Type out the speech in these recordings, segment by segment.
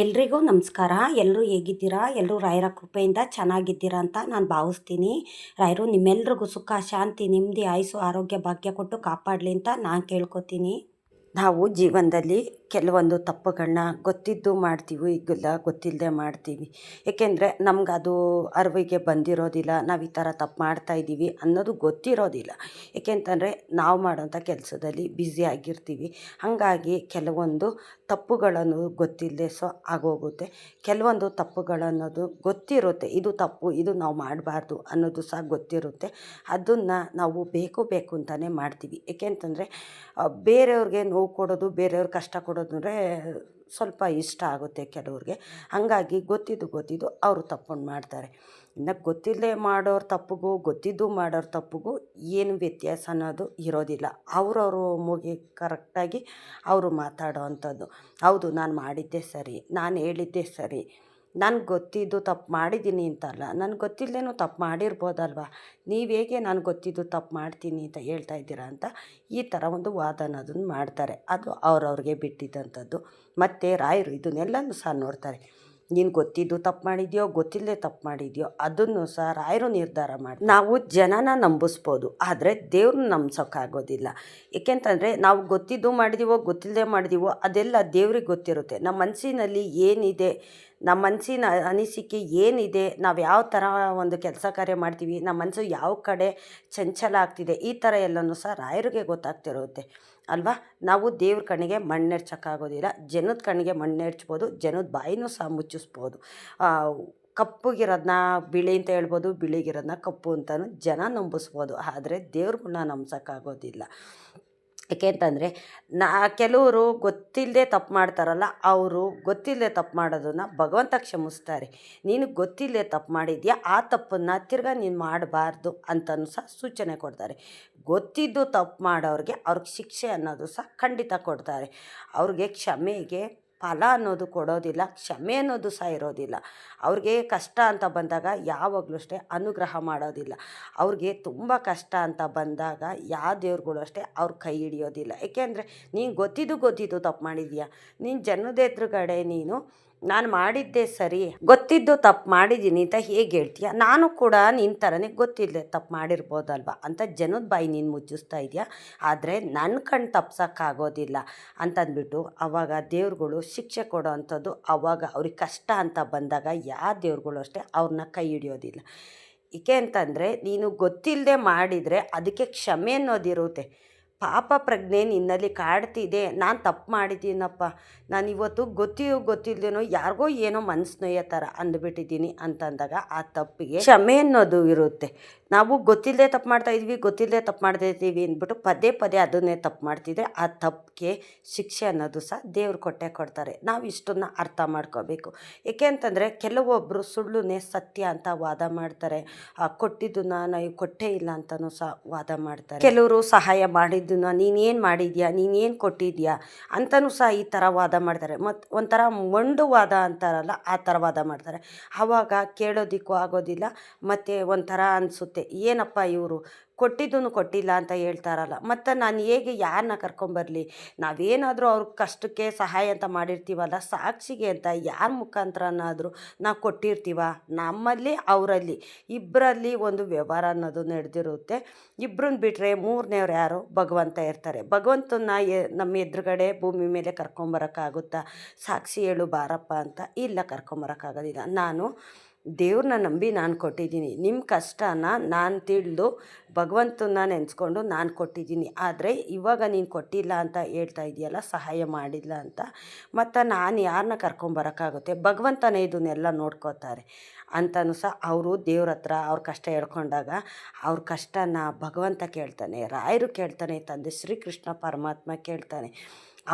ಎಲ್ರಿಗೂ ನಮಸ್ಕಾರ. ಎಲ್ಲರೂ ಹೇಗಿದ್ದೀರಾ? ಎಲ್ಲರೂ ರಾಯರ ಕೃಪೆಯಿಂದ ಚೆನ್ನಾಗಿದ್ದೀರಾ ಅಂತ ನಾನು ಭಾವಿಸ್ತೀನಿ. ರಾಯರು ನಿಮ್ಮೆಲ್ರಿಗೂ ಸುಖ, ಶಾಂತಿ, ನೆಮ್ಮದಿ, ಆಯುಸ್ಸು, ಆರೋಗ್ಯ, ಭಾಗ್ಯ ಕೊಟ್ಟು ಕಾಪಾಡಲಿ ಅಂತ ನಾನು ಕೇಳ್ಕೊತೀನಿ. ನಾವು ಜೀವನದಲ್ಲಿ ಕೆಲವೊಂದು ತಪ್ಪುಗಳನ್ನ ಗೊತ್ತಿದ್ದು ಮಾಡ್ತೀವಿ, ಈಗೆಲ್ಲ ಗೊತ್ತಿಲ್ಲದೆ ಮಾಡ್ತೀವಿ. ಏಕೆಂದರೆ ನಮಗದು ಅರಿವಿಗೆ ಬಂದಿರೋದಿಲ್ಲ, ನಾವು ಈ ಥರ ತಪ್ಪು ಮಾಡ್ತಾಯಿದ್ದೀವಿ ಅನ್ನೋದು ಗೊತ್ತಿರೋದಿಲ್ಲ. ಏಕೆಂತಂದರೆ ನಾವು ಮಾಡೋಂಥ ಕೆಲಸದಲ್ಲಿ ಬ್ಯುಸಿ ಆಗಿರ್ತೀವಿ. ಹಾಗಾಗಿ ಕೆಲವೊಂದು ತಪ್ಪುಗಳನ್ನು ಗೊತ್ತಿಲ್ಲದೆ ಆಗೋಗುತ್ತೆ. ಕೆಲವೊಂದು ತಪ್ಪುಗಳನ್ನೋದು ಗೊತ್ತಿರುತ್ತೆ, ಇದು ತಪ್ಪು, ಇದು ನಾವು ಮಾಡಬಾರ್ದು ಅನ್ನೋದು ಸಹ ಗೊತ್ತಿರುತ್ತೆ. ಅದನ್ನು ನಾವು ಬೇಕು ಅಂತಲೇ ಮಾಡ್ತೀವಿ. ಏಕೆಂತಂದರೆ ಬೇರೆಯವ್ರಿಗೆ ನೋವು ಕೊಡೋದು, ಬೇರೆಯವ್ರ ಕಷ್ಟ ಕೊಡೋದು ಅಂದರೆ ಸ್ವಲ್ಪ ಇಷ್ಟ ಆಗುತ್ತೆ ಕೆಲವ್ರಿಗೆ. ಹಾಗಾಗಿ ಗೊತ್ತಿದ್ದು ಅವರು ತಪ್ಪನ್ನು ಮಾಡ್ತಾರೆ. ಇನ್ನು ಗೊತ್ತಿಲ್ಲದೆ ಮಾಡೋರ ತಪ್ಪಿಗೂ ಗೊತ್ತಿದ್ದು ಮಾಡೋರ ತಪ್ಪಿಗೂ ಏನು ವ್ಯತ್ಯಾಸ ಅನ್ನೋದು ಇರೋದಿಲ್ಲ. ಅವ್ರವರು ಮೂಗಿ ಕರೆಕ್ಟಾಗಿ ಅವರು ಮಾತಾಡೋ ಅಂಥದ್ದು. ಹೌದು, ನಾನು ಮಾಡಿದ್ದೇ ಸರಿ, ನಾನು ಹೇಳಿದ್ದೇ ಸರಿ, ನನಗೆ ಗೊತ್ತಿದ್ದು ತಪ್ಪು ಮಾಡಿದ್ದೀನಿ ಅಂತಲ್ಲ, ನನಗೆ ಗೊತ್ತಿಲ್ಲದೇನೂ ತಪ್ಪು ಮಾಡಿರ್ಬೋದಲ್ವ, ನೀವು ಹೇಗೆ ನಾನು ಗೊತ್ತಿದ್ದು ತಪ್ಪು ಮಾಡ್ತೀನಿ ಅಂತ ಹೇಳ್ತಾ ಇದ್ದೀರಾ ಅಂತ ಈ ಥರ ಒಂದು ವಾದ ಅನ್ನೋದನ್ನು ಮಾಡ್ತಾರೆ. ಅದು ಅವ್ರವ್ರಿಗೆ ಬಿಟ್ಟಿದ್ದಂಥದ್ದು. ಮತ್ತು ರಾಯರು ಇದನ್ನೆಲ್ಲನೂ ಸಹ ನೋಡ್ತಾರೆ. ನೀನು ಗೊತ್ತಿದ್ದು ತಪ್ಪು ಮಾಡಿದ್ಯೋ, ಗೊತ್ತಿಲ್ಲದೆ ತಪ್ಪು ಮಾಡಿದ್ಯೋ ಅದನ್ನು ಸಹ ರಾಯರು ನಿರ್ಧಾರ ಮಾಡಿ. ನಾವು ಜನನ ನಂಬಿಸ್ಬೋದು, ಆದರೆ ದೇವ್ರನ್ನ ನಂಬಿಸೋಕ್ಕಾಗೋದಿಲ್ಲ. ಏಕೆಂತಂದರೆ ನಾವು ಗೊತ್ತಿದ್ದು ಮಾಡಿದೀವೋ ಗೊತ್ತಿಲ್ಲದೆ ಮಾಡಿದೀವೋ ಅದೆಲ್ಲ ದೇವ್ರಿಗೆ ಗೊತ್ತಿರುತ್ತೆ. ನಮ್ಮ ಮನಸ್ಸಿನಲ್ಲಿ ಏನಿದೆ, ನಮ್ಮ ಮನಸ್ಸಿನ ಅನಿಸಿಕೆ ಏನಿದೆ, ನಾವು ಯಾವ ಥರ ಒಂದು ಕೆಲಸ ಕಾರ್ಯ ಮಾಡ್ತೀವಿ, ನಮ್ಮ ಮನಸ್ಸು ಯಾವ ಕಡೆ ಚಂಚಲ ಆಗ್ತಿದೆ, ಈ ಥರ ಎಲ್ಲನೂ ಸಹ ರಾಯರಿಗೆ ಗೊತ್ತಾಗ್ತಿರುತ್ತೆ ಅಲ್ವಾ. ನಾವು ದೇವ್ರ ಕಣ್ಣಿಗೆ ಮಣ್ಣೆರ್ಚೋಕ್ಕಾಗೋದಿಲ್ಲ, ಜನದ ಕಣ್ಣಿಗೆ ಮಣ್ಣೆರ್ಚ್ಬೋದು, ಜನದ ಬಾಯಿನೂ ಸಹ ಮುಚ್ಚಿಸ್ಬೋದು. ಕಪ್ಪಗಿರೋದನ್ನ ಬಿಳಿ ಅಂತ ಹೇಳ್ಬೋದು, ಬಿಳಿಗಿರೋದನ್ನ ಕಪ್ಪು ಅಂತಲೂ ಜನ ನಂಬಿಸ್ಬೋದು, ಆದರೆ ದೇವ್ರನ್ನ ನಂಬ್ಸೋಕ್ಕಾಗೋದಿಲ್ಲ. ಏಕೆಂತಂದರೆ ಕೆಲವರು ಗೊತ್ತಿಲ್ಲದೆ ತಪ್ಪು ಮಾಡ್ತಾರಲ್ಲ, ಅವರು ಗೊತ್ತಿಲ್ಲದೆ ತಪ್ಪು ಮಾಡೋದನ್ನು ಭಗವಂತ ಕ್ಷಮಿಸ್ತಾರೆ. ನೀನು ಗೊತ್ತಿಲ್ಲದೆ ತಪ್ಪು ಮಾಡಿದ್ಯಾ, ಆ ತಪ್ಪನ್ನು ತಿರ್ಗಾ ನೀನು ಮಾಡಬಾರ್ದು ಅಂತಲೂ ಸಹ ಸೂಚನೆ ಕೊಡ್ತಾರೆ. ಗೊತ್ತಿದ್ದು ತಪ್ಪು ಮಾಡೋರಿಗೆ ಅವ್ರಿಗೆ ಶಿಕ್ಷೆ ಅನ್ನೋದು ಸಹ ಖಂಡಿತ ಕೊಡ್ತಾರೆ. ಅವ್ರಿಗೆ ಕ್ಷಮೆಗೆ ಫಲ ಅನ್ನೋದು ಕೊಡೋದಿಲ್ಲ, ಕ್ಷಮೆ ಅನ್ನೋದು ಸಹ ಇರೋದಿಲ್ಲ. ಅವ್ರಿಗೆ ಕಷ್ಟ ಅಂತ ಬಂದಾಗ ಯಾವಾಗಲೂ ಅಷ್ಟೇ ಅನುಗ್ರಹ ಮಾಡೋದಿಲ್ಲ. ಅವ್ರಿಗೆ ತುಂಬ ಕಷ್ಟ ಅಂತ ಬಂದಾಗ ಯಾವ ದೇವ್ರುಗಳು ಅಷ್ಟೇ ಅವ್ರ ಕೈ ಹಿಡಿಯೋದಿಲ್ಲ. ಏಕೆಂದರೆ ನೀನು ಗೊತ್ತಿದ್ದು ತಪ್ಪು ಮಾಡಿದೀಯ, ನೀನು ಜನದ ಎದುರುಗಡೆ ನೀನು ನಾನು ಮಾಡಿದ್ದೇ ಸರಿ, ಗೊತ್ತಿದ್ದು ತಪ್ಪು ಮಾಡಿದ್ದೀನಿ ಅಂತ ಹೇಗೆ ಹೇಳ್ತೀಯ, ನಾನು ಕೂಡ ನಿನ್ನ ಥರನೇ ಗೊತ್ತಿಲ್ಲದೆ ತಪ್ಪು ಮಾಡಿರ್ಬೋದಲ್ವ ಅಂತ ಜನದ ಬಾಯಿ ನೀನು ಮುಚ್ಚಿಸ್ತಾ ಇದೆಯಾ, ಆದರೆ ನನ್ನ ಕಣ್ಣು ತಪ್ಸೋಕ್ಕಾಗೋದಿಲ್ಲ ಅಂತಂದ್ಬಿಟ್ಟು ಆವಾಗ ದೇವ್ರುಗಳು ಶಿಕ್ಷೆ ಕೊಡೋ ಅಂಥದ್ದು. ಆವಾಗ ಅವ್ರಿಗೆ ಕಷ್ಟ ಅಂತ ಬಂದಾಗ ಯಾವ ದೇವ್ರುಗಳು ಅಷ್ಟೇ ಅವ್ರನ್ನ ಕೈ ಹಿಡಿಯೋದಿಲ್ಲ. ಏಕೆ ಅಂತಂದರೆ ನೀನು ಗೊತ್ತಿಲ್ಲದೆ ಮಾಡಿದರೆ ಅದಕ್ಕೆ ಕ್ಷಮೆ ಅನ್ನೋದಿರುತ್ತೆ. ಪಾಪ ಪ್ರಜ್ಞೆ ನಿನ್ನಲ್ಲಿ ಕಾಡ್ತಿದೆ, ನಾನು ತಪ್ಪು ಮಾಡಿದ್ದೀನಪ್ಪ, ನಾನಿವತ್ತು ಗೊತ್ತಿಲ್ಲದೇನೋ ಯಾರಿಗೋ ಏನೋ ಮನಸ್ಸು ನೋಯೋ ಥರ ಅಂದ್ಬಿಟ್ಟಿದ್ದೀನಿ ಅಂತಂದಾಗ ಆ ತಪ್ಪಿಗೆ ಕ್ಷಮೆ ಅನ್ನೋದು ಇರುತ್ತೆ. ನಾವು ಗೊತ್ತಿಲ್ಲದೆ ತಪ್ಪು ಮಾಡ್ತಾಯಿದ್ದೀವಿ ಅಂದ್ಬಿಟ್ಟು ಪದೇ ಅದನ್ನೇ ತಪ್ಪು ಮಾಡ್ತಿದ್ರೆ ಆ ತಪ್ಪಿಗೆ ಶಿಕ್ಷೆ ಅನ್ನೋದು ಸಹ ದೇವ್ರು ಕೊಡ್ತಾರೆ. ನಾವು ಇಷ್ಟನ್ನು ಅರ್ಥ ಮಾಡ್ಕೋಬೇಕು. ಏಕೆ ಅಂತಂದರೆ ಕೆಲವೊಬ್ಬರು ಸುಳ್ಳುನೇ ಸತ್ಯ ಅಂತ ವಾದ ಮಾಡ್ತಾರೆ, ಕೊಟ್ಟಿದ್ದನ್ನು ನಾವು ಕೊಟ್ಟೇ ಇಲ್ಲ ಅಂತಲೂ ಸಹ ವಾದ ಮಾಡ್ತಾರೆ. ಕೆಲವರು ಸಹಾಯ ಮಾಡಿದ್ದನ್ನು ನೀನೇನು ಮಾಡಿದ್ಯಾ, ನೀನೇನು ಕೊಟ್ಟಿದ್ಯಾ ಅಂತಲೂ ಸಹ ಈ ಥರ ವಾದ ಮಾಡ್ತಾರೆ. ಮತ್ತು ಒಂಥರ ಮೊಂಡು ವಾದ ಅಂತಾರಲ್ಲ, ಆ ಥರ ವಾದ ಮಾಡ್ತಾರೆ. ಆವಾಗ ಕೇಳೋದಕ್ಕೂ ಆಗೋದಿಲ್ಲ, ಮತ್ತು ಒಂಥರ ಅನಿಸುತ್ತೆ, ಏನಪ್ಪ ಇವರು ಕೊಟ್ಟಿದ್ದನ್ನು ಕೊಟ್ಟಿಲ್ಲ ಅಂತ ಹೇಳ್ತಾರಲ್ಲ, ಮತ್ತು ನಾನು ಹೇಗೆ ಯಾರನ್ನ ಕರ್ಕೊಂಬರಲಿ, ನಾವೇನಾದರೂ ಅವ್ರ ಕಷ್ಟಕ್ಕೆ ಸಹಾಯ ಅಂತ ಮಾಡಿರ್ತೀವಲ್ಲ, ಸಾಕ್ಷಿಗೆ ಅಂತ ಯಾರ ಮುಖಾಂತರನಾದರೂ ನಾವು ಕೊಟ್ಟಿರ್ತೀವ, ನಮ್ಮಲ್ಲಿ ಅವರಲ್ಲಿ ಇಬ್ಬರಲ್ಲಿ ಒಂದು ವ್ಯವಹಾರ ಅನ್ನೋದು ನಡೆದಿರುತ್ತೆ. ಇಬ್ಬರನ್ನ ಬಿಟ್ಟರೆ ಮೂರನೇವ್ರು ಯಾರು, ಭಗವಂತ ಇರ್ತಾರೆ. ಭಗವಂತನ ನಮ್ಮ ಎದುರುಗಡೆ ಭೂಮಿ ಮೇಲೆ ಕರ್ಕೊಂಬರೋಕ್ಕಾಗುತ್ತಾ, ಸಾಕ್ಷಿ ಹೇಳು ಬಾರಪ್ಪ ಅಂತ ಇಲ್ಲ, ಕರ್ಕೊಂಬರೋಕ್ಕಾಗೋದಿಲ್ಲ. ನಾನು ದೇವ್ರನ್ನ ನಂಬಿ ನಾನು ಕೊಟ್ಟಿದ್ದೀನಿ, ನಿಮ್ಮ ಕಷ್ಟನ ನಾನು ತಿಳಿದು ಭಗವಂತನ ನೆನೆಸ್ಕೊಂಡು ನಾನು ಕೊಟ್ಟಿದ್ದೀನಿ, ಆದರೆ ಇವಾಗ ನೀನು ಕೊಟ್ಟಿಲ್ಲ ಅಂತ ಹೇಳ್ತಾ ಇದೆಯಲ್ಲ, ಸಹಾಯ ಮಾಡಿಲ್ಲ ಅಂತ, ಮತ್ತು ನಾನು ಯಾರನ್ನ ಕರ್ಕೊಂಬರೋಕ್ಕಾಗುತ್ತೆ, ಭಗವಂತನೇ ಇದನ್ನೆಲ್ಲ ನೋಡ್ಕೋತಾರೆ ಅಂತಲೂ ಸಹ ಅವರು ದೇವ್ರ ಹತ್ರ ಅವ್ರ ಕಷ್ಟ ಹೇಳ್ಕೊಂಡಾಗ ಅವ್ರ ಕಷ್ಟನ ಭಗವಂತ ಕೇಳ್ತಾನೆ, ರಾಯರು ಕೇಳ್ತಾನೆ, ತಂದೆ ಶ್ರೀಕೃಷ್ಣ ಪರಮಾತ್ಮ ಕೇಳ್ತಾನೆ.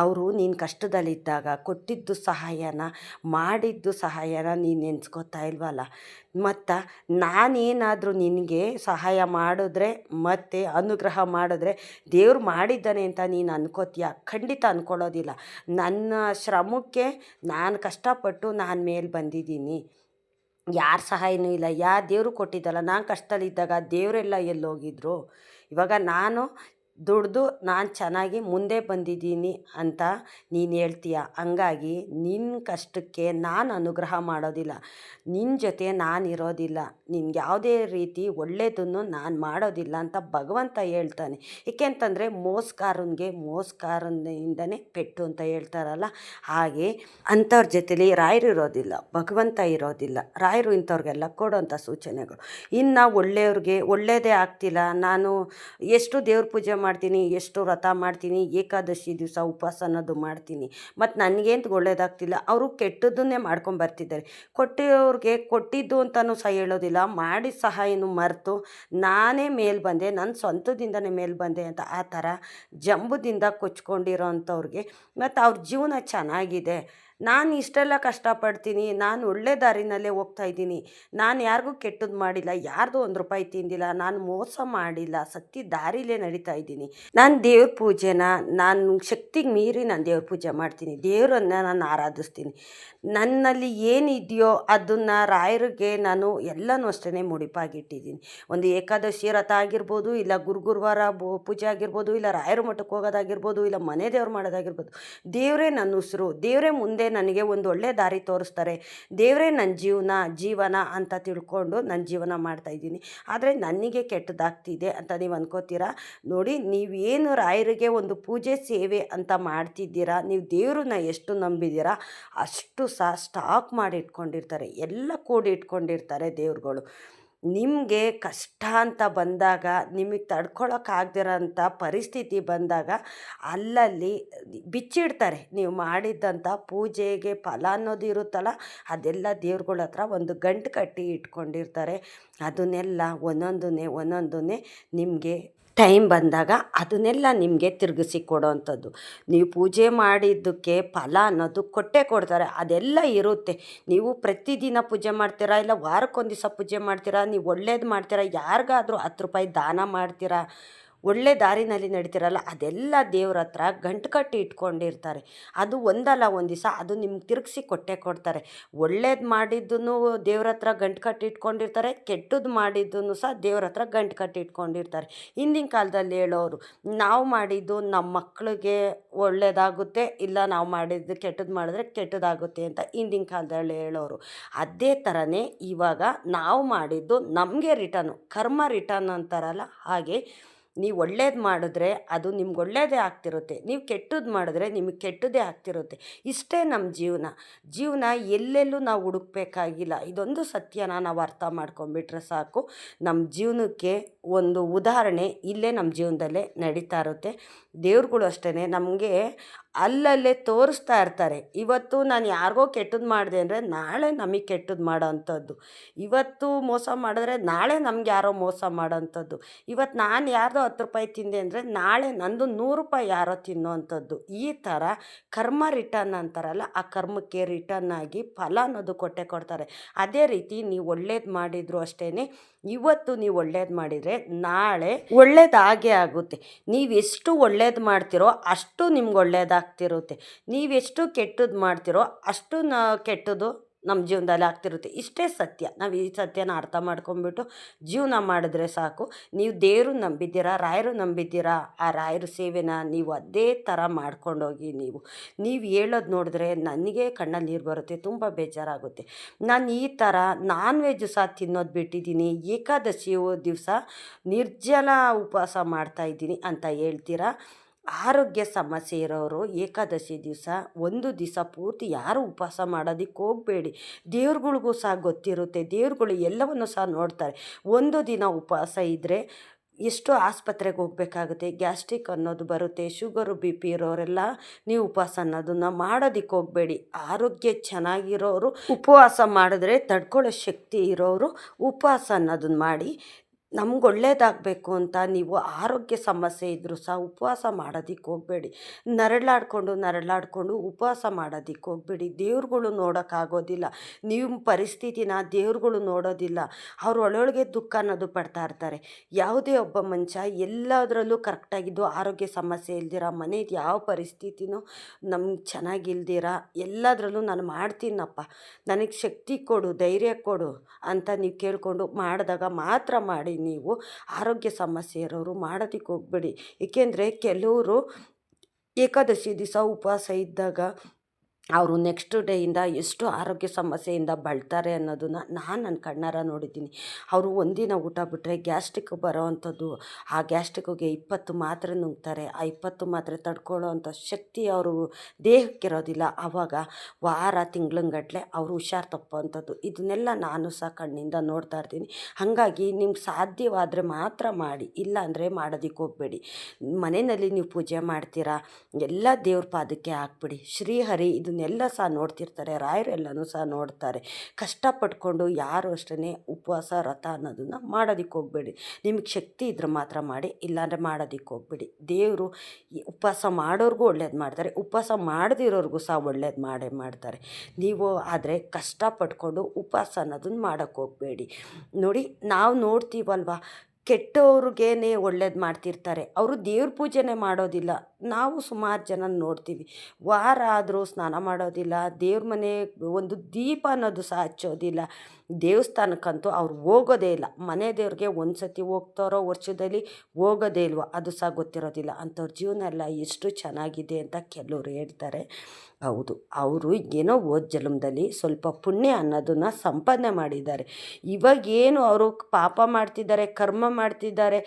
ಅವರು ನೀನು ಕಷ್ಟದಲ್ಲಿದ್ದಾಗ ಕೊಟ್ಟಿದ್ದು ಸಹಾಯನ, ಮಾಡಿದ್ದು ಸಹಾಯನ ನೀನು ನೆನೆಸ್ಕೋತಾ ಇಲ್ವಲ್ಲ, ಮತ್ತು ನಾನೇನಾದರೂ ನಿನಗೆ ಸಹಾಯ ಮಾಡಿದ್ರೆ ಮತ್ತು ಅನುಗ್ರಹ ಮಾಡಿದ್ರೆ ದೇವ್ರು ಮಾಡಿದ್ದಾನೆ ಅಂತ ನೀನು ಅನ್ಕೋತೀಯ? ಖಂಡಿತ ಅಂದ್ಕೊಳ್ಳೋದಿಲ್ಲ. ನನ್ನ ಶ್ರಮಕ್ಕೆ ನಾನು ಕಷ್ಟಪಟ್ಟು ನಾನು ಮೇಲೆ ಬಂದಿದ್ದೀನಿ, ಯಾರ ಸಹಾಯನೂ ಇಲ್ಲ, ದೇವರು ಕೊಟ್ಟಿದ್ದಲ್ಲ. ನಾನು ಕಷ್ಟದಲ್ಲಿದ್ದಾಗ ದೇವರೆಲ್ಲ ಎಲ್ಲೋಗಿದ್ರು? ಇವಾಗ ನಾನು ದುಡ್ದು ನಾನು ಚೆನ್ನಾಗಿ ಮುಂದೆ ಬಂದಿದ್ದೀನಿ ಅಂತ ನೀನು ಹೇಳ್ತೀಯ. ಹಂಗಾಗಿ ನಿನ್ನ ಕಷ್ಟಕ್ಕೆ ನಾನು ಅನುಗ್ರಹ ಮಾಡೋದಿಲ್ಲ, ನಿನ್ನ ಜೊತೆ ನಾನಿರೋದಿಲ್ಲ, ನಿನ್ಗೆ ಯಾವುದೇ ರೀತಿ ಒಳ್ಳೆಯದನ್ನು ನಾನು ಮಾಡೋದಿಲ್ಲ ಅಂತ ಭಗವಂತ ಹೇಳ್ತಾನೆ. ಏಕೆಂತಂದರೆ ಮೋಸಗಾರನಿಗೆ ಮೋಸಗಾರನಿಂದನೇ ಪೆಟ್ಟು ಅಂತ ಹೇಳ್ತಾರಲ್ಲ, ಹಾಗೆ ಅಂಥವ್ರ ಜೊತೆಲಿ ರಾಯರು ಇರೋದಿಲ್ಲ, ಭಗವಂತ ಇರೋದಿಲ್ಲ. ರಾಯರು ಇಂಥವ್ರಿಗೆಲ್ಲ ಕೊಡೋಂಥ ಸೂಚನೆಗಳು. ಇನ್ನು ಒಳ್ಳೆಯವ್ರಿಗೆ ಒಳ್ಳೆಯದೇ ಆಗ್ತಿಲ್ಲ, ನಾನು ಎಷ್ಟು ದೇವ್ರ ಪೂಜೆ ಮಾಡ್ತೀನಿ, ಎಷ್ಟು ವ್ರತ ಮಾಡ್ತೀನಿ, ಏಕಾದಶಿ ದಿವಸ ಉಪವಾಸ ಅನ್ನೋದು ಮಾಡ್ತೀನಿ, ಮತ್ತು ನನಗೇಂತ ಒಳ್ಳೇದಾಗ್ತಿಲ್ಲ, ಅವರು ಕೆಟ್ಟದ್ದನ್ನೇ ಮಾಡ್ಕೊಂಬರ್ತಿದ್ದಾರೆ. ಕೊಟ್ಟಿರೋರಿಗೆ ಕೊಟ್ಟಿದ್ದು ಅಂತಲೂ ಸಹ ಹೇಳೋದಿಲ್ಲ, ಮಾಡಿದ ಸಹಾಯನೂ ಮರೆತು ನಾನೇ ಮೇಲೆ ಬಂದೆ, ನನ್ನ ಸ್ವಂತದಿಂದನೇ ಮೇಲೆ ಬಂದೆ ಅಂತ ಆ ಥರ ಜಂಬದಿಂದ ಕೊಚ್ಕೊಂಡಿರೋ ಅಂಥವ್ರಿಗೆ ಮತ್ತು ಅವ್ರ ಜೀವನ ಚೆನ್ನಾಗಿದೆ. ನಾನು ಇಷ್ಟೆಲ್ಲ ಕಷ್ಟಪಡ್ತೀನಿ, ನಾನು ಒಳ್ಳೆ ದಾರಿನಲ್ಲೇ ಹೋಗ್ತಾಯಿದ್ದೀನಿ, ನಾನು ಯಾರಿಗೂ ಕೆಟ್ಟದ್ದು ಮಾಡಿಲ್ಲ, ಯಾರ್ದು ₹1 ತಿಂದಿಲ್ಲ, ನಾನು ಮೋಸ ಮಾಡಿಲ್ಲ, ಸತ್ಯ ದಾರಿಲೇ ನಡೀತಾ ಇದ್ದೀನಿ. ನಾನು ದೇವ್ರ ಪೂಜೆನ ನಾನು ಶಕ್ತಿಗೆ ಮೀರಿ ನಾನು ದೇವ್ರ ಪೂಜೆ ಮಾಡ್ತೀನಿ, ದೇವರನ್ನು ನಾನು ಆರಾಧಿಸ್ತೀನಿ. ನನ್ನಲ್ಲಿ ಏನಿದೆಯೋ ಅದನ್ನು ರಾಯರಿಗೆ ನಾನು ಎಲ್ಲನೂ ಅಷ್ಟೇ ಮುಡಿಪಾಗಿಟ್ಟಿದ್ದೀನಿ. ಒಂದು ಏಕಾದಶಿ ವ್ರತ ಆಗಿರ್ಬೋದು, ಇಲ್ಲ ಗುರುವಾರ ಪೂಜೆ ಆಗಿರ್ಬೋದು, ಇಲ್ಲ ರಾಯರ ಮಠಕ್ಕೆ ಹೋಗೋದಾಗಿರ್ಬೋದು, ಇಲ್ಲ ಮನೆ ದೇವ್ರು ಮಾಡೋದಾಗಿರ್ಬೋದು, ದೇವರೇ ನನ್ನ ಉಸಿರು, ದೇವರೇ ಮುಂದೆ ನನಗೆ ಒಂದು ಒಳ್ಳೆ ದಾರಿ ತೋರಿಸ್ತಾರೆ, ದೇವರೇ ನನ್ನ ಜೀವನ ಅಂತ ತಿಳ್ಕೊಂಡು ನನ್ನ ಜೀವನ ಮಾಡ್ತಾಯಿದ್ದೀನಿ. ಆದರೆ ನನಗೆ ಕೆಟ್ಟದಾಗ್ತಿದೆ ಅಂತ ನೀವು ಅನ್ಕೋತೀರಾ. ನೋಡಿ, ನೀವೇನು ರಾಯರಿಗೆ ಒಂದು ಪೂಜೆ ಸೇವೆ ಅಂತ ಮಾಡ್ತಿದ್ದೀರಾ, ನೀವು ದೇವ್ರನ್ನ ಎಷ್ಟು ನಂಬಿದ್ದೀರಾ ಅಷ್ಟು ಸಹ ಸ್ಟಾಕ್ ಮಾಡಿ ಇಟ್ಕೊಂಡಿರ್ತಾರೆ, ಎಲ್ಲ ಕೂಡಿ ಇಟ್ಕೊಂಡಿರ್ತಾರೆ ದೇವ್ರುಗಳು. ನಿಮಗೆ ಕಷ್ಟ ಅಂತ ಬಂದಾಗ, ನಿಮಗೆ ತಡ್ಕೊಳಕ್ಕಾಗ್ದಿರೋಂಥ ಪರಿಸ್ಥಿತಿ ಬಂದಾಗ ಅಲ್ಲಲ್ಲಿ ಬಿಚ್ಚಿಡ್ತಾರೆ. ನೀವು ಮಾಡಿದ್ದಂಥ ಪೂಜೆಗೆ ಫಲ ಅನ್ನೋದು ಇರುತ್ತಲ್ಲ, ಅದೆಲ್ಲ ದೇವ್ರುಗಳ ಹತ್ರ ಒಂದು ಗಂಟು ಕಟ್ಟಿ ಇಟ್ಕೊಂಡಿರ್ತಾರೆ. ಅದನ್ನೆಲ್ಲ ಒಂದೊಂದನ್ನೇ ನಿಮಗೆ ಟೈಮ್ ಬಂದಾಗ ಅದನ್ನೆಲ್ಲ ನಿಮಗೆ ತಿರುಗಿಸಿ ಕೊಡೋವಂಥದ್ದು. ನೀವು ಪೂಜೆ ಮಾಡಿದ್ದಕ್ಕೆ ಫಲ ಅನ್ನೋದು ಕೊಟ್ಟೇ ಕೊಡ್ತಾರೆ, ಅದೆಲ್ಲ ಇರುತ್ತೆ. ನೀವು ಪ್ರತಿದಿನ ಪೂಜೆ ಮಾಡ್ತೀರಾ, ಇಲ್ಲ ವಾರಕ್ಕೊಂದು ದಿವಸ ಪೂಜೆ ಮಾಡ್ತೀರಾ, ನೀವು ಒಳ್ಳೇದು ಮಾಡ್ತೀರಾ, ಯಾರಿಗಾದ್ರೂ ₹10 ದಾನ ಮಾಡ್ತೀರಾ, ಒಳ್ಳೆ ದಾರಿನಲ್ಲಿ ನಡೀತಿರಲ್ಲ, ಅದೆಲ್ಲ ದೇವ್ರ ಹತ್ರ ಗಂಟು ಕಟ್ಟಿ ಇಟ್ಕೊಂಡಿರ್ತಾರೆ. ಅದು ಒಂದಲ್ಲ ಒಂದು ದಿವಸ ಅದು ನಿಮ್ಗೆ ತಿರುಗಿಸಿ ಕೊಟ್ಟೇ ಕೊಡ್ತಾರೆ. ಒಳ್ಳೇದು ಮಾಡಿದ್ದನ್ನು ದೇವ್ರ ಹತ್ರ ಗಂಟು ಕಟ್ಟಿ ಇಟ್ಕೊಂಡಿರ್ತಾರೆ, ಕೆಟ್ಟದ್ದು ಮಾಡಿದ್ದನ್ನು ಸಹ ದೇವ್ರ ಹತ್ರ ಗಂಟು ಕಟ್ಟಿ ಇಟ್ಕೊಂಡಿರ್ತಾರೆ. ಹಿಂದಿನ ಕಾಲದಲ್ಲಿ ಹೇಳೋರು, ನಾವು ಮಾಡಿದ್ದು ನಮ್ಮ ಮಕ್ಕಳಿಗೆ ಒಳ್ಳೆಯದಾಗುತ್ತೆ, ಇಲ್ಲ ನಾವು ಮಾಡಿದ್ದು ಕೆಟ್ಟದ್ದು ಮಾಡಿದ್ರೆ ಕೆಟ್ಟದಾಗುತ್ತೆ ಅಂತ ಹಿಂದಿನ ಕಾಲದಲ್ಲಿ ಹೇಳೋರು. ಅದೇ ಥರನೇ ಇವಾಗ ನಾವು ಮಾಡಿದ್ದು ನಮಗೆ ರಿಟರ್ನು, ಕರ್ಮ ರಿಟರ್ನ್ ಅಂತಾರಲ್ಲ, ಹಾಗೆ ನೀವು ಒಳ್ಳೇದು ಮಾಡಿದ್ರೆ ಅದು ನಿಮ್ಗೆ ಒಳ್ಳೇದೇ ಆಗ್ತಿರುತ್ತೆ, ನೀವು ಕೆಟ್ಟದ್ದು ಮಾಡಿದ್ರೆ ನಿಮಗೆ ಕೆಟ್ಟದ್ದೇ ಆಗ್ತಿರುತ್ತೆ. ಇಷ್ಟೇ ನಮ್ಮ ಜೀವನ ಎಲ್ಲೆಲ್ಲೂ ನಾವು ಹುಡುಕ್ಬೇಕಾಗಿಲ್ಲ. ಇದೊಂದು ಸತ್ಯನ ನಾವು ಅರ್ಥ ಮಾಡ್ಕೊಂಬಿಟ್ರೆ ಸಾಕು. ನಮ್ಮ ಜೀವನಕ್ಕೆ ಒಂದು ಉದಾಹರಣೆ ಇಲ್ಲೇ ನಮ್ಮ ಜೀವನದಲ್ಲೇ ನಡೀತಾ ಇರುತ್ತೆ. ದೇವ್ರುಗಳು ಅಷ್ಟೇ ನಮಗೆ ಅಲ್ಲಲ್ಲೇ ತೋರಿಸ್ತಾ ಇರ್ತಾರೆ. ಇವತ್ತು ನಾನು ಯಾರಿಗೋ ಕೆಟ್ಟದ್ದು ಮಾಡಿದೆ ಅಂದರೆ ನಾಳೆ ನಮಗೆ ಕೆಟ್ಟದ್ದು ಮಾಡೋ ಅಂಥದ್ದು, ಇವತ್ತು ಮೋಸ ಮಾಡಿದ್ರೆ ನಾಳೆ ನಮ್ಗೆ ಯಾರೋ ಮೋಸ ಮಾಡೋ ಅಂಥದ್ದು, ಇವತ್ತು ನಾನು ಯಾರ್ದೋ ₹10 ತಿಂದೆ ಅಂದರೆ ನಾಳೆ ನಂದು ₹100 ಯಾರೋ ತಿನ್ನೋ ಅಂಥದ್ದು. ಈ ಥರ ಕರ್ಮ ರಿಟರ್ನ್ ಅಂತಾರಲ್ಲ, ಆ ಕರ್ಮಕ್ಕೆ ರಿಟರ್ನ್ ಆಗಿ ಫಲ ಅನ್ನೋದು ಕೊಟ್ಟೇ ಕೊಡ್ತಾರೆ. ಅದೇ ರೀತಿ ನೀವು ಒಳ್ಳೇದು ಮಾಡಿದ್ರು ಅಷ್ಟೇ, ಇವತ್ತು ನೀವು ಒಳ್ಳೇದು ಮಾಡಿದರೆ ನಾಳೆ ಒಳ್ಳೇದಾಗೇ ಆಗುತ್ತೆ. ನೀವೆಷ್ಟು ಒಳ್ಳೇದು ಮಾಡ್ತಿರೋ ಅಷ್ಟು ನಿಮ್ಗೆ ಒಳ್ಳೇದಾಗ್ತಿರುತ್ತೆ, ನೀವೆಷ್ಟು ಕೆಟ್ಟದ್ದು ಮಾಡ್ತಿರೋ ಅಷ್ಟು ಕೆಟ್ಟದ್ದು ನಮ್ಮ ಜೀವನದಲ್ಲಿ ಆಗ್ತಿರುತ್ತೆ. ಇಷ್ಟೇ ಸತ್ಯ. ನಾವು ಈ ಸತ್ಯನ ಅರ್ಥ ಮಾಡ್ಕೊಂಬಿಟ್ಟು ಜೀವನ ಮಾಡಿದ್ರೆ ಸಾಕು. ನೀವು ದೇವರು ನಂಬಿದ್ದೀರಾ, ರಾಯರು ನಂಬಿದ್ದೀರಾ, ಆ ರಾಯರ ಸೇವೆನ ನೀವು ಅದೇ ಥರ ಮಾಡ್ಕೊಂಡೋಗಿ. ನೀವು ಹೇಳೋದು ನೋಡಿದ್ರೆ ನನಗೆ ಕಣ್ಣಲ್ಲಿ ನೀರು ಬರುತ್ತೆ, ತುಂಬ ಬೇಜಾರಾಗುತ್ತೆ. ನಾನು ಈ ಥರ ನಾನ್ ವೆಜ್ ಸಹ ತಿನ್ನೋದು ಬಿಟ್ಟಿದ್ದೀನಿ, ಏಕಾದಶಿ ದಿವಸ ನಿರ್ಜಲ ಉಪವಾಸ ಮಾಡ್ತಾಯಿದ್ದೀನಿ ಅಂತ ಹೇಳ್ತೀರಾ. ಆರೋಗ್ಯ ಸಮಸ್ಯೆ ಇರೋರು ಏಕಾದಶಿ ದಿವಸ ಒಂದು ದಿವಸ ಪೂರ್ತಿ ಯಾರೂ ಉಪವಾಸ ಮಾಡೋದಕ್ಕೆ ಹೋಗಬೇಡಿ. ದೇವ್ರುಗಳಿಗೂ ಸಹ ಗೊತ್ತಿರುತ್ತೆ, ದೇವ್ರುಗಳು ಎಲ್ಲವನ್ನು ಸಹ ನೋಡ್ತಾರೆ. ಒಂದು ದಿನ ಉಪವಾಸ ಇದ್ದರೆ ಎಷ್ಟು ಆಸ್ಪತ್ರೆಗೆ ಹೋಗಬೇಕಾಗುತ್ತೆ, ಗ್ಯಾಸ್ಟ್ರಿಕ್ ಅನ್ನೋದು ಬರುತ್ತೆ, ಶುಗರು BP ಇರೋರೆಲ್ಲ ನೀವು ಉಪವಾಸ ಅನ್ನೋದನ್ನು ಮಾಡೋದಕ್ಕೆ ಹೋಗಬೇಡಿ. ಆರೋಗ್ಯ ಚೆನ್ನಾಗಿರೋರು ಉಪವಾಸ ಮಾಡಿದ್ರೆ ತಡ್ಕೊಳ್ಳೋ ಶಕ್ತಿ ಇರೋರು ಉಪವಾಸ ಅನ್ನೋದನ್ನು ಮಾಡಿ. ನಮ್ಗೆ ಒಳ್ಳೇದಾಗಬೇಕು ಅಂತ ನೀವು ಆರೋಗ್ಯ ಸಮಸ್ಯೆ ಇದ್ದರೂ ಸಹ ಉಪವಾಸ ಮಾಡೋದಕ್ಕೆ ಹೋಗಬೇಡಿ. ನರಳಾಡ್ಕೊಂಡು ಉಪವಾಸ ಮಾಡೋದಕ್ಕೆ ಹೋಗಬೇಡಿ. ದೇವ್ರುಗಳು ನೋಡೋಕ್ಕಾಗೋದಿಲ್ಲ, ನಿಮ್ಮ ಪರಿಸ್ಥಿತಿನ ದೇವ್ರುಗಳು ನೋಡೋದಿಲ್ಲ. ಅವ್ರು ಒಳೊಳಗೆ ದುಃಖ ಅನ್ನೋದು ಪಡ್ತಾ ಇರ್ತಾರೆ. ಯಾವುದೇ ಒಬ್ಬ ಮನುಷ್ಯ ಎಲ್ಲದರಲ್ಲೂ ಕರೆಕ್ಟಾಗಿದ್ದು ಆರೋಗ್ಯ ಸಮಸ್ಯೆ ಇಲ್ದಿರ, ಮನೇದು ಯಾವ ಪರಿಸ್ಥಿತಿನೂ ನಮ್ಗೆ ಚೆನ್ನಾಗಿಲ್ದಿರ, ಎಲ್ಲದರಲ್ಲೂ ನಾನು ಮಾಡ್ತೀನಪ್ಪ, ನನಗೆ ಶಕ್ತಿ ಕೊಡು, ಧೈರ್ಯ ಕೊಡು ಅಂತ ನೀವು ಕೇಳಿಕೊಂಡು ಮಾಡಿದಾಗ ಮಾತ್ರ ಮಾಡಿ ನೀವು ಆರೋಗ್ಯ ಸಮಸ್ಯೆ ಇರೋರು ಮಾಡೋದಕ್ಕೆ ಹೋಗ್ಬೇಡಿ. ಏಕೆಂದರೆ ಕೆಲವರು ಏಕಾದಶಿ ದಿವಸ ಉಪವಾಸ ಇದ್ದಾಗ ಅವರು ನೆಕ್ಸ್ಟ್ ಡೇಯಿಂದ ಎಷ್ಟು ಆರೋಗ್ಯ ಸಮಸ್ಯೆಯಿಂದ ಬಳಲ್ತಾರೆ ಅನ್ನೋದನ್ನು ನಾನು ನನ್ನ ಕಣ್ಣಾರ ನೋಡಿದ್ದೀನಿ. ಅವರು ಒಂದಿನ ಊಟ ಬಿಟ್ಟರೆ ಗ್ಯಾಸ್ಟ್ರಿಕ್ ಬರೋ ಅಂಥದ್ದು, ಆ ಗ್ಯಾಸ್ಟ್ರಿಕ್ಕಿಗೆ 20 ಮಾತ್ರೆ ನುಂಗ್ತಾರೆ. ಆ 20 ಮಾತ್ರೆ ತಡ್ಕೊಳ್ಳೋ ಅಂಥ ಶಕ್ತಿ ಅವರು ದೇಹಕ್ಕಿರೋದಿಲ್ಲ. ಆವಾಗ ವಾರ ತಿಂಗಳಂಗಟ್ಲೆ ಅವರು ಹುಷಾರು ತಪ್ಪುವಂಥದ್ದು. ಇದನ್ನೆಲ್ಲ ನಾನು ಸಹ ಕಣ್ಣಿಂದ ನೋಡ್ತಾ ಇರ್ತೀನಿ. ಹಾಗಾಗಿ ನಿಮ್ಗೆ ಸಾಧ್ಯವಾದರೆ ಮಾತ್ರ ಮಾಡಿ, ಇಲ್ಲ ಅಂದರೆ ಮಾಡೋದಕ್ಕೆ ಹೋಗಬೇಡಿ. ಮನೆಯಲ್ಲಿ ನೀವು ಪೂಜೆ ಮಾಡ್ತೀರಾ, ಎಲ್ಲ ದೇವ್ರ ಪಾದಕ್ಕೆ ಹಾಕ್ಬಿಡಿ. ಶ್ರೀಹರಿ ಇದನ್ನೆಲ್ಲ ಸಹ ನೋಡ್ತಿರ್ತಾರೆ, ರಾಯರೆಲ್ಲನೂ ಸಹ ನೋಡ್ತಾರೆ. ಕಷ್ಟಪಟ್ಕೊಂಡು ಯಾರು ಅಷ್ಟೇ ಉಪವಾಸ ವ್ರತ ಅನ್ನೋದನ್ನು ಮಾಡೋದಕ್ಕೆ ಹೋಗಬೇಡಿ. ನಿಮಗೆ ಶಕ್ತಿ ಇದ್ರೆ ಮಾತ್ರ ಮಾಡಿ, ಇಲ್ಲಾಂದರೆ ಮಾಡೋದಕ್ಕೆ ಹೋಗಬೇಡಿ. ದೇವರು ಉಪವಾಸ ಮಾಡೋರ್ಗೂ ಒಳ್ಳೇದು ಮಾಡ್ತಾರೆ, ಉಪವಾಸ ಮಾಡದಿರೋರ್ಗೂ ಸಹ ಒಳ್ಳೇದು ಮಾಡೇ ಮಾಡ್ತಾರೆ. ನೀವು ಆದರೆ ಕಷ್ಟಪಟ್ಕೊಂಡು ಉಪವಾಸ ಅನ್ನೋದನ್ನು ಮಾಡೋಕ್ಕೆ ಹೋಗಬೇಡಿ. ನೋಡಿ, ನಾವು ನೋಡ್ತೀವಲ್ವ, ಕೆಟ್ಟವ್ರಿಗೇನೆ ಒಳ್ಳೇದು ಮಾಡ್ತಿರ್ತಾರೆ, ಅವರು ದೇವ್ರ ಪೂಜೆನೇ ಮಾಡೋದಿಲ್ಲ. ನಾವು ಸುಮಾರು ಜನ ನೋಡ್ತೀವಿ, ವಾರ ಆದರೂ ಸ್ನಾನ ಮಾಡೋದಿಲ್ಲ, ದೇವ್ರ ಮನೆ ಒಂದು ದೀಪ ಅನ್ನೋದು ಸಹ ಹಚ್ಚೋದಿಲ್ಲ. ದೇವಸ್ಥಾನಕ್ಕಂತೂ ಅವ್ರು ಹೋಗೋದೇ ಇಲ್ಲ. ಮನೆ ದೇವ್ರಿಗೆ ಒಂದು ಸತಿ ಹೋಗ್ತಾರೋ ವರ್ಷದಲ್ಲಿ, ಹೋಗೋದೇ ಇಲ್ವೋ ಅದು ಸಹ ಗೊತ್ತಿರೋದಿಲ್ಲ. ಅಂಥವ್ರ ಜೀವನ ಎಲ್ಲ ಎಷ್ಟು ಚೆನ್ನಾಗಿದೆ ಅಂತ ಕೆಲವರು ಹೇಳ್ತಾರೆ. ಹೌದು, ಅವರು ಏನೋ ಹೋದ ಜನ್ಮದಲ್ಲಿ ಸ್ವಲ್ಪ ಪುಣ್ಯ ಅನ್ನೋದನ್ನು ಸಂಪಾದನೆ ಮಾಡಿದ್ದಾರೆ. ಇವಾಗೇನು ಅವರು ಪಾಪ ಮಾಡ್ತಿದ್ದಾರೆ, ಕರ್ಮ ಮಾಡ್ತಿದ್ದಾರೆ.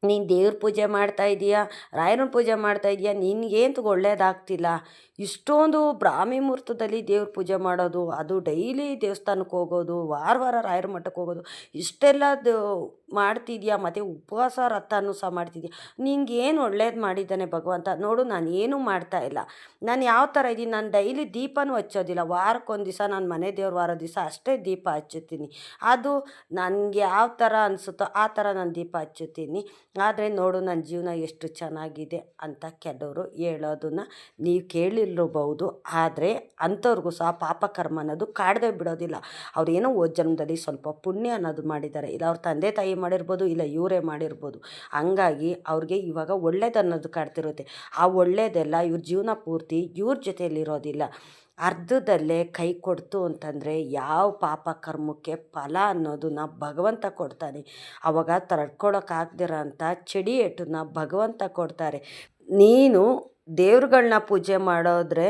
ನೀನು ದೇವ್ರ ಪೂಜೆ ಮಾಡ್ತಾ ಇದೀಯಾ, ರಾಯರನ್ನ ಪೂಜೆ ಮಾಡ್ತಾ ಇದೀಯಾ, ನಿನಗೇಂತ ಒಳ್ಳೇದಾಗ್ತಿಲ್ಲ. ಇಷ್ಟೊಂದು ಬ್ರಾಹ್ಮಿ ಮುಹೂರ್ತದಲ್ಲಿ ದೇವ್ರ ಪೂಜೆ ಮಾಡೋದು, ಅದು ಡೈಲಿ ದೇವಸ್ಥಾನಕ್ಕೆ ಹೋಗೋದು, ವಾರ ವಾರ ರಾಯರ ಮಠಕ್ಕೆ ಹೋಗೋದು, ಇಷ್ಟೆಲ್ಲದು ಮಾಡ್ತಿದ್ಯಾ, ಮತ್ತು ಉಪವಾಸ ವ್ರತನೂ ಸಹ ಮಾಡ್ತಿದ್ಯಾ. ನಿಂಗೇನು ಒಳ್ಳೇದು ಮಾಡಿದ್ದಾನೆ ಭಗವಂತ ನೋಡು. ನಾನು ಏನೂ ಮಾಡ್ತಾ ಇಲ್ಲ. ನಾನು ಯಾವ ಥರ ಇದ್ದೀನಿ, ನಾನು ಡೈಲಿ ದೀಪನೂ ಹಚ್ಚೋದಿಲ್ಲ. ವಾರಕ್ಕೊಂದು ದಿವಸ ನಾನು ಮನೆ ದೇವ್ರ ವಾರ ದಿವಸ ಅಷ್ಟೇ ದೀಪ ಹಚ್ಚುತ್ತೀನಿ. ಅದು ನನಗೆ ಯಾವ ಥರ ಅನಿಸುತ್ತೋ ಆ ಥರ ನಾನು ದೀಪ ಹಚ್ಚುತ್ತೀನಿ. ಆದರೆ ನೋಡು ನನ್ನ ಜೀವನ ಎಷ್ಟು ಚೆನ್ನಾಗಿದೆ ಅಂತ ಕೆಲವರು ಹೇಳೋದನ್ನು ನೀವು ಕೇಳಿರಬಹುದು. ಆದರೆ ಅಂಥವ್ರಿಗೂ ಸಹ ಪಾಪ ಕರ್ಮ ಅನ್ನೋದು ಕಾಡದೆ ಬಿಡೋದಿಲ್ಲ. ಅವ್ರೇನೋ ಹೋದ ಜನ್ಮದಲ್ಲಿ ಸ್ವಲ್ಪ ಪುಣ್ಯ ಅನ್ನೋದು ಮಾಡಿದ್ದಾರೆ, ಇಲ್ಲ ಅವ್ರ ತಂದೆ ತಾಯಿ ಮಾಡಿರ್ಬೋದು, ಇಲ್ಲ ಇವರೇ ಮಾಡಿರ್ಬೋದು. ಹಂಗಾಗಿ ಅವ್ರಿಗೆ ಇವಾಗ ಒಳ್ಳೇದು ಅನ್ನೋದು ಕಾಡ್ತಿರುತ್ತೆ. ಆ ಒಳ್ಳೇದೆಲ್ಲ ಇವ್ರ ಜೀವನ ಪೂರ್ತಿ ಇವ್ರ ಜೊತೆಯಲ್ಲಿರೋದಿಲ್ಲ, ಅರ್ಧದಲ್ಲೇ ಕೈ ಕೊಡ್ತು ಅಂತಂದರೆ ಯಾವ ಪಾಪ ಕರ್ಮಕ್ಕೆ ಫಲ ಅನ್ನೋದನ್ನ ಭಗವಂತ ಕೊಡ್ತಾನೆ. ಆವಾಗ ತಡ್ಕೊಳಕ್ಕಾಗ್ದಿರೋ ಅಂಥ ಚಡಿ ಏಟನ್ನ ಭಗವಂತ ಕೊಡ್ತಾರೆ. ನೀನು ದೇವ್ರುಗಳನ್ನ ಪೂಜೆ ಮಾಡೋದ್ರೆ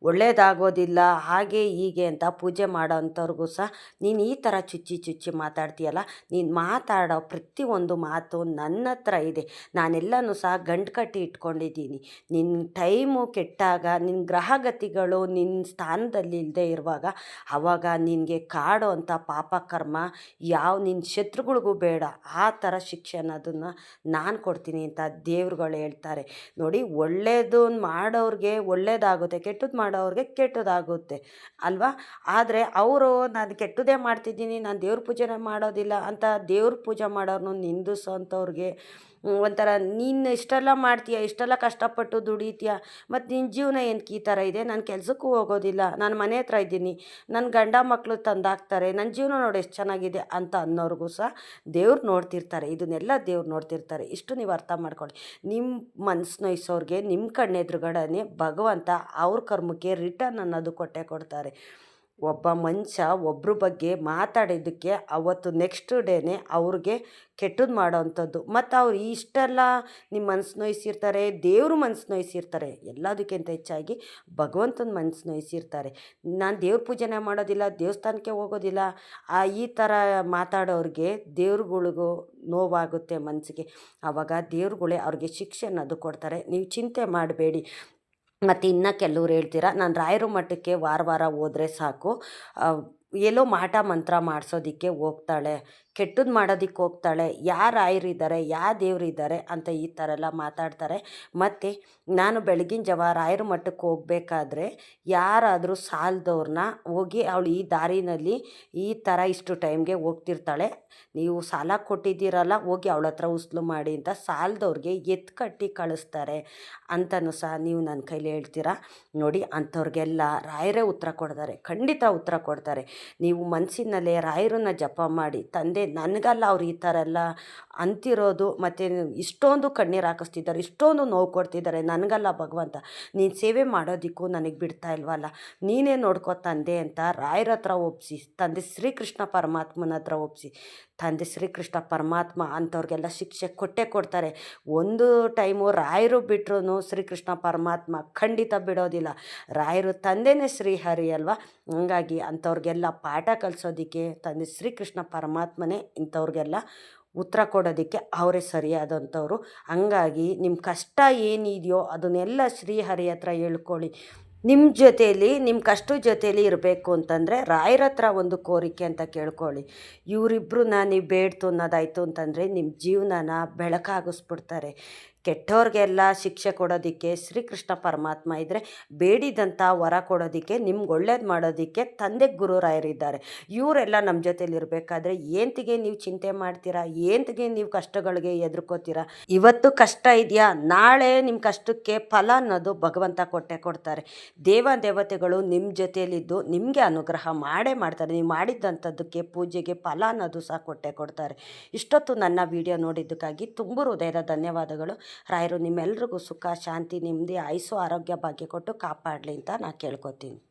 ಒಳ್ಳೇದಾಗೋದಿಲ್ಲ, ಹಾಗೆ ಹೀಗೆ ಅಂತ ಪೂಜೆ ಮಾಡೋ ಅಂಥವ್ರಿಗೂ ಸಹ ನೀನು ಈ ಥರ ಚುಚ್ಚಿ ಮಾತಾಡ್ತೀಯಲ್ಲ, ನೀನು ಮಾತಾಡೋ ಪ್ರತಿಯೊಂದು ಮಾತು ನನ್ನ ಹತ್ರ ಇದೆ. ನಾನೆಲ್ಲನೂ ಸಹ ಗಂಟು ಕಟ್ಟಿ ಇಟ್ಕೊಂಡಿದ್ದೀನಿ. ನಿನ್ನ ಟೈಮು ಕೆಟ್ಟಾಗ, ನಿನ್ನ ಗ್ರಹಗತಿಗಳು ನಿನ್ನ ಸ್ಥಾನದಲ್ಲಿ ಇಲ್ಲದೆ ಇರುವಾಗ, ಆವಾಗ ನಿನಗೆ ಕಾಡೋ ಅಂಥ ಪಾಪ ಕರ್ಮ ಯಾವ ನಿನ್ನ ಶತ್ರುಗಳಿಗೂ ಬೇಡ. ಆ ಥರ ಶಿಕ್ಷೆ ಅನ್ನೋದನ್ನು ನಾನು ಕೊಡ್ತೀನಿ ಅಂತ ದೇವ್ರುಗಳು ಹೇಳ್ತಾರೆ. ನೋಡಿ, ಒಳ್ಳೆಯದು ಮಾಡೋರಿಗೆ ಒಳ್ಳೆಯದಾಗುತ್ತೆ, ಕೆಟ್ಟದ್ದು ಮಾಡೋರಿಗೆ ಕೆಟ್ಟದಾಗುತ್ತೆ ಅಲ್ವಾ. ಆದರೆ ಅವರು ನಾನು ಕೆಟ್ಟದೇ ಮಾಡ್ತಿದ್ದೀನಿ, ನಾನು ದೇವ್ರ ಪೂಜೆನೇ ಮಾಡೋದಿಲ್ಲ ಅಂತ ದೇವ್ರ ಪೂಜೆ ಮಾಡೋರ್ನು ನಿಂದಿಸೋಂಥವ್ರಿಗೆ ಒಂಥರ, ನೀನು ಇಷ್ಟೆಲ್ಲ ಮಾಡ್ತೀಯ, ಇಷ್ಟೆಲ್ಲ ಕಷ್ಟಪಟ್ಟು ದುಡಿತೀಯ, ಮತ್ತು ನಿನ್ನ ಜೀವನ ಏನಕ್ಕೆ ಈ ಥರ ಇದೆ, ನಾನು ಕೆಲಸಕ್ಕೂ ಹೋಗೋದಿಲ್ಲ, ನಾನು ಮನೆ ಹತ್ರ ಇದ್ದೀನಿ, ನನ್ನ ಗಂಡ ಮಕ್ಕಳು ತಂದಾಕ್ತಾರೆ, ನನ್ನ ಜೀವನ ನೋಡಿ ಎಷ್ಟು ಚೆನ್ನಾಗಿದೆ ಅಂತ ಅನ್ನೋರಿಗೂ ಸಹ ದೇವ್ರು ನೋಡ್ತಿರ್ತಾರೆ. ಇದನ್ನೆಲ್ಲ ದೇವ್ರು ನೋಡ್ತಿರ್ತಾರೆ. ಇಷ್ಟು ನೀವು ಅರ್ಥ ಮಾಡ್ಕೊಳ್ಳಿ. ನಿಮ್ಮ ಮನಸ್ಸು ನೋಯಿಸೋರಿಗೆ ನಿಮ್ಮ ಕಣ್ಣೆದುರುಗಡೆನೇ ಭಗವಂತ ಅವ್ರ ಕರ್ಮಕ್ಕೆ ರಿಟರ್ನ್ ಅನ್ನೋದು ಕೊಟ್ಟೇ ಕೊಡ್ತಾರೆ. ಒಬ್ಬ ಮನುಷ್ಯ ಒಬ್ಬರ ಬಗ್ಗೆ ಮಾತಾಡಿದ್ದಕ್ಕೆ ಅವತ್ತು ನೆಕ್ಸ್ಟ್ ಡೇನೇ ಅವ್ರಿಗೆ ಕೆಟ್ಟದ್ದು ಮಾಡೋ ಅಂಥದ್ದು. ಮತ್ತು ಅವ್ರು ಇಷ್ಟೆಲ್ಲ ನಿಮ್ಮ ಮನಸ್ಸು ನೋಯಿಸಿರ್ತಾರೆ, ದೇವ್ರ ಮನಸ್ಸು ನೋಯಿಸಿರ್ತಾರೆ, ಎಲ್ಲದಕ್ಕಿಂತ ಹೆಚ್ಚಾಗಿ ಭಗವಂತನ ಮನಸ್ಸು ನೋಯಿಸಿರ್ತಾರೆ. ನಾನು ದೇವ್ರ ಪೂಜೆನೇ ಮಾಡೋದಿಲ್ಲ, ದೇವಸ್ಥಾನಕ್ಕೆ ಹೋಗೋದಿಲ್ಲ, ಈ ಥರ ಮಾತಾಡೋರಿಗೆ ದೇವ್ರುಗಳಿಗೂ ನೋವಾಗುತ್ತೆ ಮನಸ್ಸಿಗೆ. ಆವಾಗ ದೇವ್ರುಗಳೇ ಅವ್ರಿಗೆ ಶಿಕ್ಷೆ ಅನ್ನೋದು ಕೊಡ್ತಾರೆ. ನೀವು ಚಿಂತೆ ಮಾಡಬೇಡಿ. ಮತ್ತು ಇನ್ನು ಕೆಲವ್ರು ಹೇಳ್ತೀರಾ, ನಾನು ರಾಯರ ಮಠಕ್ಕೆ ವಾರ ವಾರ ಹೋದರೆ ಸಾಕು, ಎಲ್ಲೋ ಮಾಟ ಮಂತ್ರ ಮಾಡಿಸೋದಕ್ಕೆ ಹೋಗ್ತಾಳೆ, ಕೆಟ್ಟದ್ದು ಮಾಡೋದಕ್ಕೆ ಹೋಗ್ತಾಳೆ, ಯಾರು ರಾಯರಿದ್ದಾರೆ, ಯಾವ ದೇವರಿದ್ದಾರೆ ಅಂತ ಈ ಥರ ಎಲ್ಲ ಮಾತಾಡ್ತಾರೆ. ಮತ್ತು ನಾನು ಬೆಳಗಿನ ಜಾವ ರಾಯರ ಮಠಕ್ಕೆ ಹೋಗ್ಬೇಕಾದ್ರೆ ಯಾರಾದರೂ ಸಾಲದವ್ರನ್ನ ಹೋಗಿ, ಅವಳು ಈ ದಾರಿನಲ್ಲಿ ಈ ಥರ ಇಷ್ಟು ಟೈಮ್ಗೆ ಹೋಗ್ತಿರ್ತಾಳೆ, ನೀವು ಸಾಲ ಕೊಟ್ಟಿದ್ದೀರಲ್ಲ, ಹೋಗಿ ಅವಳ ಹತ್ರ ಉಸ್ಲು ಮಾಡಿ ಅಂತ ಸಾಲದವ್ರಿಗೆ ಎತ್ತು ಕಟ್ಟಿ ಕಳಿಸ್ತಾರೆ ಅಂತಲೂ ಸಹ ನೀವು ನನ್ನ ಕೈಲಿ ಹೇಳ್ತೀರಾ. ನೋಡಿ, ಅಂಥವ್ರಿಗೆಲ್ಲ ರಾಯರೇ ಉತ್ತರ ಕೊಡ್ತಾರೆ, ಖಂಡಿತ ಉತ್ತರ ಕೊಡ್ತಾರೆ. ನೀವು ಮನಸ್ಸಿನಲ್ಲೇ ರಾಯರನ್ನ ಜಪ ಮಾಡಿ, ತಂದೆ ನನಗಲ್ಲ ಅವ್ರು ಈ ಥರ ಎಲ್ಲ ಅಂತಿರೋದು, ಮತ್ತು ಇಷ್ಟೊಂದು ಕಣ್ಣೀರು ಹಾಕಿಸ್ತಿದ್ದಾರೆ, ಇಷ್ಟೊಂದು ನೋವು ಕೊಡ್ತಿದ್ದಾರೆ, ನನಗಲ್ಲ ಭಗವಂತ, ನೀನು ಸೇವೆ ಮಾಡೋದಕ್ಕೂ ನನಗೆ ಬಿಡ್ತಾ ಇಲ್ವಲ್ಲ, ನೀನೇ ನೋಡ್ಕೋ ತಂದೆ ಅಂತ ರಾಯರ ಹತ್ರ ಒಪ್ಪಿಸಿ, ತಂದೆ ಶ್ರೀಕೃಷ್ಣ ಪರಮಾತ್ಮನ ಹತ್ರ ಒಪ್ಪಿಸಿ. ತಂದೆ ಶ್ರೀಕೃಷ್ಣ ಪರಮಾತ್ಮ ಅಂಥವ್ರಿಗೆಲ್ಲ ಶಿಕ್ಷೆ ಕೊಟ್ಟೇ ಕೊಡ್ತಾರೆ. ಒಂದು ಟೈಮು ರಾಯರು ಬಿಟ್ರೂ ಶ್ರೀಕೃಷ್ಣ ಪರಮಾತ್ಮ ಖಂಡಿತ ಬಿಡೋದಿಲ್ಲ. ರಾಯರು ತಂದೆನೇ ಶ್ರೀಹರಿ ಅಲ್ವಾ. ಹಂಗಾಗಿ ಅಂಥವ್ರಿಗೆಲ್ಲ ಪಾಠ ಕಲಿಸೋದಕ್ಕೆ ತಂದೆ ಶ್ರೀಕೃಷ್ಣ ಪರಮಾತ್ಮನೇ ಇಂಥವ್ರಿಗೆಲ್ಲ ಉತ್ತರ ಕೊಡೋದಕ್ಕೆ ಅವರೇ ಸರಿಯಾದಂಥವ್ರು. ಹಂಗಾಗಿ ನಿಮ್ಮ ಕಷ್ಟ ಏನಿದೆಯೋ ಅದನ್ನೆಲ್ಲ ಶ್ರೀಹರಿ ಹತ್ರ ಹೇಳ್ಕೊಳ್ಳಿ. ನಿಮ್ಮ ಜೊತೇಲಿ, ನಿಮ್ಮ ಕಷ್ಟದ ಜೊತೇಲಿ ಇರಬೇಕು ಅಂತಂದರೆ ರಾಯರ ಹತ್ರ ಒಂದು ಕೋರಿಕೆ ಅಂತ ಕೇಳ್ಕೊಳ್ಳಿ. ಇವರಿಬ್ರನ್ನ ನೀವು ಬೇಡ್ತು ಅನ್ನೋದಾಯಿತು ಅಂತಂದರೆ ನಿಮ್ಮ ಜೀವನನ ಬೆಳಕಾಗಿಸ್ಬಿಡ್ತಾರೆ. ಕೆಟ್ಟವ್ರಿಗೆಲ್ಲ ಶಿಕ್ಷೆ ಕೊಡೋದಕ್ಕೆ ಶ್ರೀಕೃಷ್ಣ ಪರಮಾತ್ಮ ಇದ್ದರೆ, ಬೇಡಿದಂಥ ವರ ಕೊಡೋದಕ್ಕೆ, ನಿಮ್ಗೆ ಒಳ್ಳೇದು ಮಾಡೋದಕ್ಕೆ ತಂದೆ ಗುರುರಾಯರಿದ್ದಾರೆ. ಇವರೆಲ್ಲ ನಮ್ಮ ಜೊತೇಲಿ ಇರಬೇಕಾದ್ರೆ ಏಂತಿಗೆ ನೀವು ಚಿಂತೆ ಮಾಡ್ತೀರಾ, ಏಂತಿಗೆ ನೀವು ಕಷ್ಟಗಳಿಗೆ ಎದುರ್ಕೋತೀರಾ. ಇವತ್ತು ಕಷ್ಟ ಇದೆಯಾ, ನಾಳೆ ನಿಮ್ಮ ಕಷ್ಟಕ್ಕೆ ಫಲ ಅನ್ನೋದು ಭಗವಂತ ಕೊಟ್ಟೆ ಕೊಡ್ತಾರೆ. ದೇವತೆಗಳು ನಿಮ್ಮ ಜೊತೆಯಲ್ಲಿದ್ದು ನಿಮಗೆ ಅನುಗ್ರಹ ಮಾಡೇ ಮಾಡ್ತಾರೆ. ನೀವು ಮಾಡಿದ್ದಂಥದ್ದಕ್ಕೆ ಪೂಜೆಗೆ ಫಲ ಅನ್ನೋದು ಸಹ ಕೊಟ್ಟೆ ಕೊಡ್ತಾರೆ. ಇಷ್ಟೊತ್ತು ನನ್ನ ವಿಡಿಯೋ ನೋಡಿದ್ದಕ್ಕಾಗಿ ತುಂಬ ಹೃದಯದ ಧನ್ಯವಾದಗಳು. ರಾಯರು ನಿಮ್ಮೆಲ್ರಿಗೂ ಸುಖ, ಶಾಂತಿ, ನೆಮ್ಮದಿ, ಆಯುಸ್ಸು, ಆರೋಗ್ಯ, ಭಾಗ್ಯ ಕೊಟ್ಟು ಕಾಪಾಡಲಿ ಅಂತ ನಾನು ಕೇಳ್ಕೊತೀನಿ.